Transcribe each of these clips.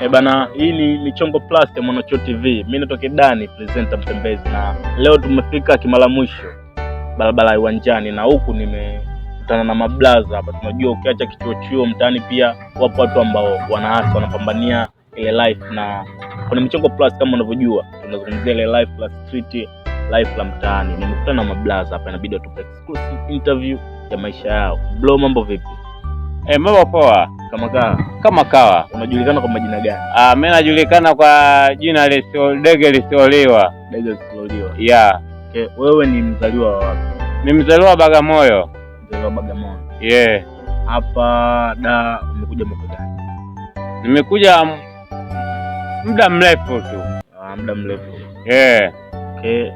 Bana, hii ni Michongo Plus ya Mwananchi TV. Mimi natoka Dani, presenter mtembezi, na leo tumefika Kimara Mwisho, barabara ya Uwanjani, na huku nimekutana na mablaza hapa. Tunajua ukiacha kichocheo mtaani pia wapo watu ambao wanahasa wanapambania ile life, na kuna Michongo Plus kama unavyojua tunazungumzia ile life la street, life la mtaani. Nimekutana na mablaza hapa, inabidi atupe exclusive interview ya maisha yao. Bro, mambo vipi? Mambo poa. Kama kawa. Unajulikana kwa majina gani? Mimi najulikana kwa jina Dege Lisioliwa. Dege Lisioliwa. Yeah. Okay, wewe ni mzaliwa wa wapi? Ni mzaliwa Bagamoyo. Mzaliwa Bagamoyo. Yeah. Hapa da umekuja mwaka gani? Nimekuja muda mrefu tu. Muda mrefu. Yeah. Okay.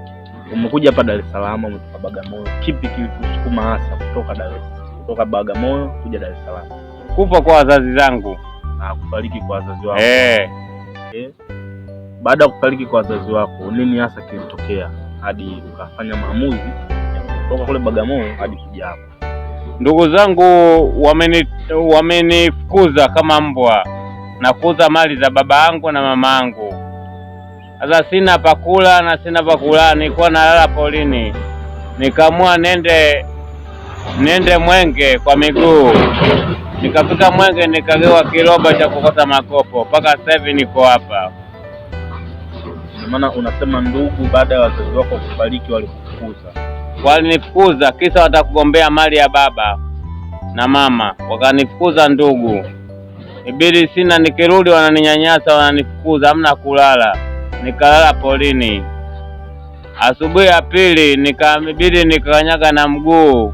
Umekuja hapa Dar es Salaam, umetoka Bagamoyo. Kipi kilikusukuma hasa kutoka Bagamoyo kuja Dar es Salaam? Kufa kwa wazazi zangu. Kufariki kwa wazazi wako. Okay. Baada ya kufariki kwa wazazi wako, nini hasa kilitokea hadi ukafanya maamuzi ya kutoka kule Bagamoyo hadi kuja hapa? Ndugu zangu wamenifukuza kama mbwa na kuuza mali za baba yangu na mama yangu. Sasa sina pakula na sina pakula, nilikuwa nalala polini. Nikaamua nende Mwenge kwa miguu. Nikafika Mwenge nikagewa kiroba cha kukota makopo. Mpaka sasa hivi niko hapa. Maana unasema ndugu baada ya wazazi wako kufariki walikufukuza. Walinifukuza kisa watakugombea mali ya baba na mama. Wakanifukuza ndugu. Ibidi sina, nikirudi wananinyanyasa, wananifukuza, hamna kulala. Nikalala polini. Asubuhi ya pili nikabidi nikakanyaga na mguu.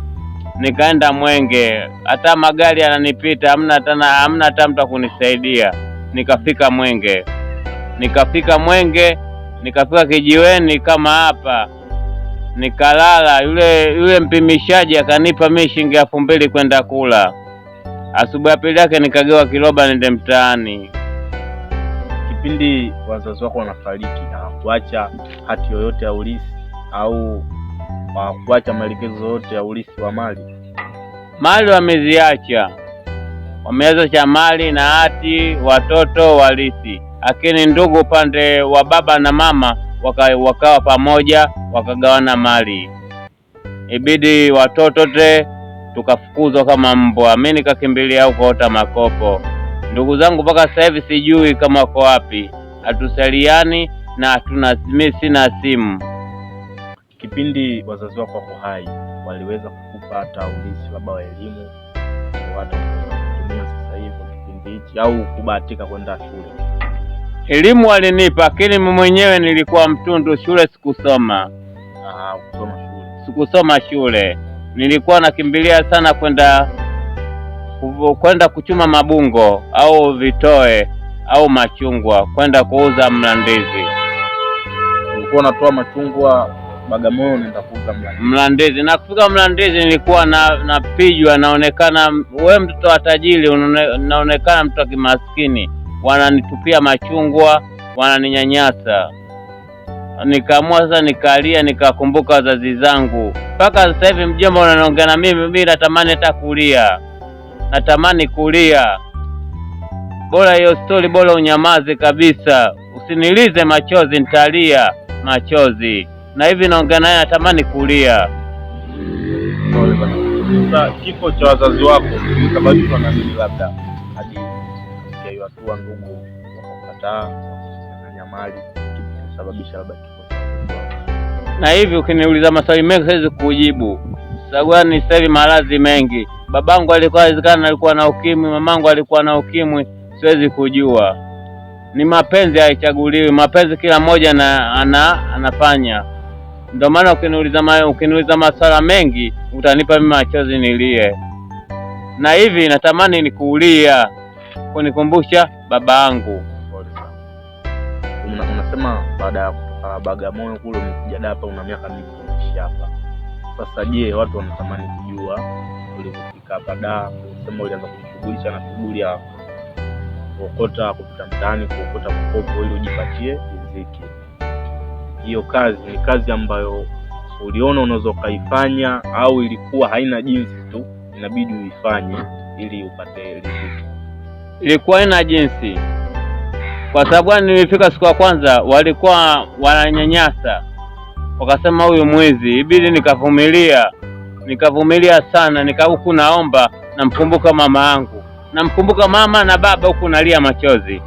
Nikaenda Mwenge, hata magari yananipita, hamna hata mtu kunisaidia. Nikafika Mwenge, nikafika kijiweni kama hapa, nikalala. Yule mpimishaji akanipa mimi shilingi 2000 kwenda kula. Asubuhi ya pili yake nikagewa kiroba nende mtaani. Kipindi wazazi wako wanafariki, hawakuacha hati yoyote ya ulisi au kuacha maelekezo yote ya ulisi wa mali? Mali wameziacha, wameacha mali na hati, watoto walisi. Lakini ndugu upande wa baba na mama wakawa pamoja, wakagawana mali. Ibidi watoto tukafukuzwa kama mbwa. Mimi nikakimbilia huko ota makopo. Ndugu zangu mpaka sasa hivi sijui kama wako wapi. Hatusaliani na mimi sina simu. Kipindi wazazi wako wako hai, waliweza kukupa hata ulisi labda wa elimu hata kutumia sasa hivi kipindi hichi, au kubahatika kwenda shule? Elimu walinipa, lakini mimi mwenyewe nilikuwa mtundu, shule sikusoma. Kusoma shule? Sikusoma shule. Nilikuwa nakimbilia sana kwenda kuchuma mabungo au vitoe au machungwa kwenda kuuza Mlandizi. Ulikuwa unatoa machungwa Bagamoyo nenda kuuza Mlandizi. Na kufika Mlandizi nilikuwa napijwa, naonekana wewe mtoto wa tajiri, naonekana mtoto wa kimaskini. Wananitupia machungwa, wananinyanyasa. Nikaamua sasa nikalia, nikakumbuka wazazi zangu. Mpaka sasa hivi mjomba unaniongea na mimi natamani hata kulia. Natamani kulia. Bora hiyo story, bora unyamaze kabisa. Usinilize machozi, nitalia machozi. Na hivi naongea naye natamani kulia. Sasa kifo cha wazazi wako sababishwa na nini labda hadi hiyo hatua ndugu wakakataa na mali, kitu sababisha labda kifo cha wazazi wako? Na hivi ukiniuliza maswali mengi siwezi kujibu. Sababu ni sasa hivi maradhi mengi. Babangu alikuwa na ukimwi, mamangu alikuwa na ukimwi, siwezi kujua. Ni mapenzi haichaguliwi, mapenzi kila mmoja anafanya. Ndio maana ukiniuliza maswala mengi utanipa mimi machozi nilie. Na hivi natamani nikuulia kunikumbusha baba yangu. Unasema baada ya kutoka Bagamoyo kule umekuja hapa, una miaka mingi unaishi hapa. Sasa je, watu wanatamani kujua ulipofika hapa da, unasema ulianza kujishughulisha na shughuli ya kuokota, kupita mtaani kuokota makopo ili ujipatie riziki. Hiyo kazi ni kazi ambayo uliona unaweza ukaifanya, au ilikuwa haina jinsi tu inabidi uifanye ili upate riziki? Ilikuwa haina jinsi. Kwa sababu nilifika siku ya kwanza walikuwa wananyanyasa, wakasema huyu mwizi. Ibidi nikavumilia sana, huku naomba, namkumbuka mama yangu, namkumbuka mama na baba, huku nalia machozi.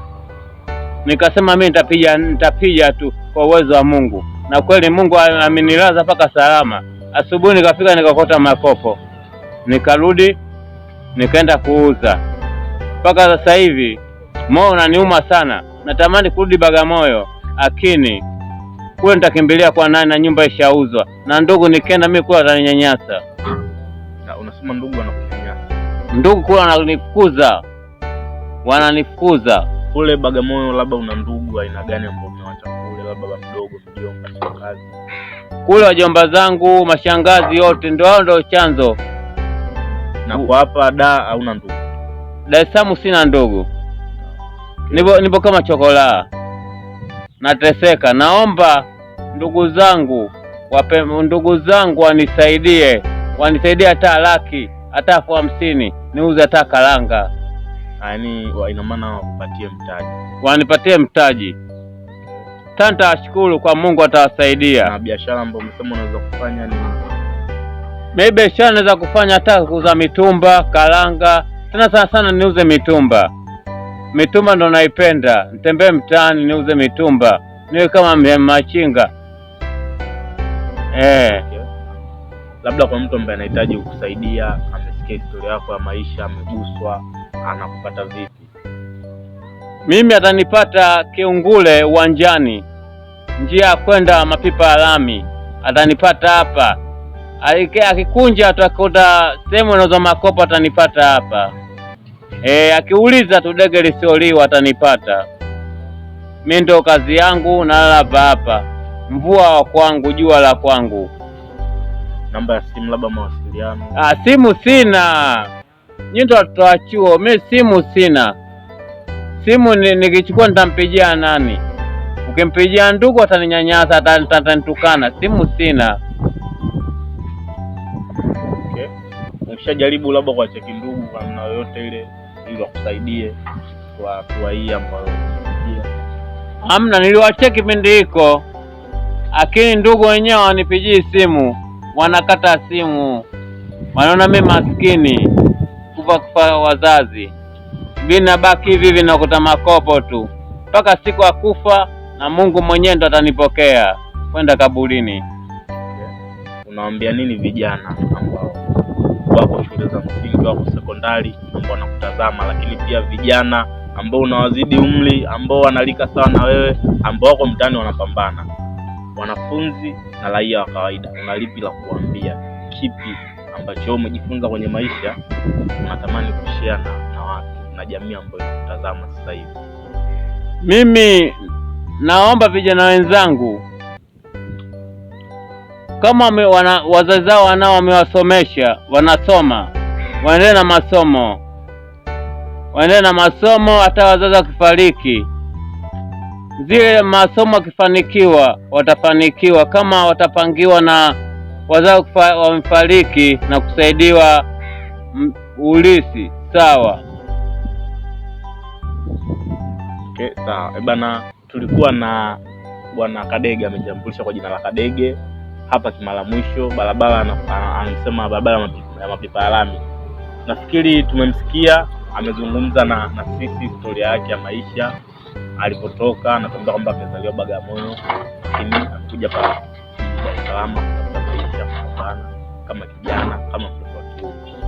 Nikasema mimi nitapiga tu kwa uwezo wa Mungu, na kweli Mungu amenilaza mpaka salama. Asubuhi nikafika nikakota makopo, nikarudi nikaenda kuuza. Mpaka sasa hivi moyo unaniuma sana, natamani kurudi Bagamoyo, lakini kule nitakimbilia kwa nani na nyumba ishauzwa, na ndugu nikienda mimi kule ataninyanyasa. Na unasema ndugu wanakunyanyasa? Ndugu kule wananifukuza kule Bagamoyo. Labda una ndugu aina gani ambao umewacha kule, labda baba mdogo, mjomba, shangazi? Kule wajomba zangu, mashangazi yote ndio chanzo. Na kwa hapa hauna ndugu? Dar es Salaam sina ndugu. Nipo kama chokola, nateseka. Naomba ndugu zangu wanisaidie hata laki, hata 50 niuze hata karanga. Yaani ina maana wanipatie mtaji. Nitashukuru kwa Mungu atawasaidia. Na biashara ambayo umesema unaweza kufanya ni? Mimi biashara naweza kufanya hata kuuza mitumba, karanga. Tena sana niuze mitumba. Mitumba ndo naipenda. Nitembee mtaani niuze mitumba, niwe kama machinga. Labda kwa mtu ambaye anahitaji kukusaidia, amesikia historia yako ya maisha, ameguswa, anakupata vipi? Mimi atanipata Kiungule uwanjani, njia ya kwenda mapipa ya lami. Atanipata hapa. Akikunja atakuta sehemu inauza makopo, atanipata hapa. Akiuliza tu dege lisioliwa atanipata. Mimi ndo kazi yangu, nalala hapa. Mvua wa kwangu, jua la kwangu. Namba ya simu labda mawasiliano? Simu sina. Nyinyi ndo watoto wa chuo, mimi simu sina. Simu nikichukua nitampigia nani? Ukimpigia ndugu ataninyanyasa, atanitukana. Simu sina. Okay. Umeshajaribu labda kwa cheki ndugu kwa namna yoyote ile ili wakusaidie kwa hatua hii ambayo unapigia? Hamna, niliwacheki kipindi hiko, lakini ndugu wenyewe wanipigii simu, wanakata simu. Wanaona mimi maskini, kufa wazazi. Mimi nabaki hivi nakuta makopo tu mpaka siku ya kufa, na Mungu mwenyewe ndo atanipokea kwenda kaburini. Unawaambia nini vijana ambao wako shule za msingi, wako sekondari, ambao wanakutazama, lakini pia vijana ambao unawazidi umri, ambao wanalika sawa na wewe, ambao wako mtaani wanapambana, wanafunzi na raia wa kawaida? Unalipi la kuambia? Kipi ambacho umejifunza kwenye maisha unatamani kushare na watu na jamii ambayo inakutazama sasa hivi? Mimi naomba vijana wenzangu, kama wazazi wao wanao wamewasomesha, wanasoma, waendelee na masomo. Hata wazazi wakifariki, zile masomo wakifanikiwa watafanikiwa, kama watapangiwa na wazazi wamefariki na kusaidiwa ulisi, sawa. Okay, sawa. Bana, tulikuwa na Bwana Kadege, amejitambulisha kwa jina la Kadege hapa Kimara-Mwisho, barabara anasema barabara ya mapipa ya lami. Nafikiri tumemsikia, amezungumza na sisi historia yake ya maisha, alipotoka, anatuambia kwamba amezaliwa Bagamoyo, lakini amekuja hapa Dar es Salaam kutafuta maisha, kupambana kama kijana, kama mtoto wa kiume.